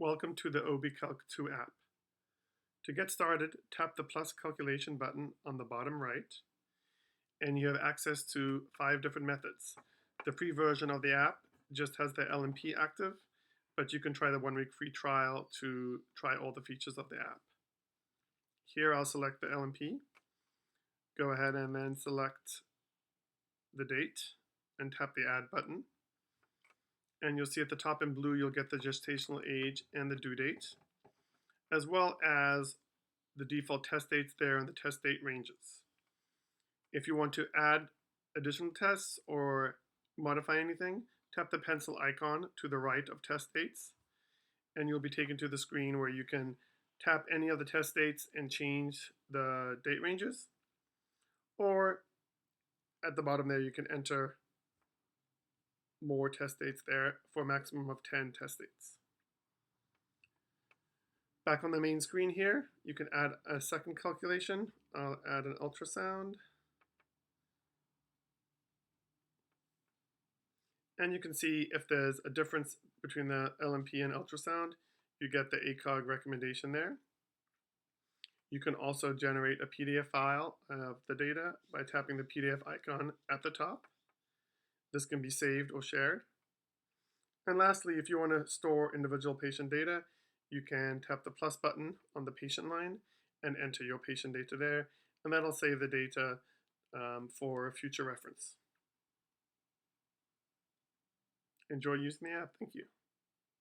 Welcome to the OB Calc 2 app. To get started, tap the plus calculation button on the bottom right, and you have access to 5 different methods. The free version of the app just has the LMP active, but you can try the 1-week free trial to try all the features of the app. Here I'll select the LMP, go ahead and then select the date and tap the add button. And you'll see at the top in blue, you'll get the gestational age and the due date, as well as the default test dates there and the test date ranges. If you want to add additional tests or modify anything, tap the pencil icon to the right of test dates, and you'll be taken to the screen where you can tap any of the test dates and change the date ranges. Or at the bottom there, you can enter more test dates there for a maximum of 10 test dates. Back on the main screen here, you can add a second calculation. I'll add an ultrasound. And you can see if there's a difference between the LMP and ultrasound, you get the ACOG recommendation there. You can also generate a PDF file of the data by tapping the PDF icon at the top. This can be saved or shared. And lastly, if you want to store individual patient data, you can tap the plus button on the patient line and enter your patient data there, and that'll save the data for future reference. Enjoy using the app. Thank you.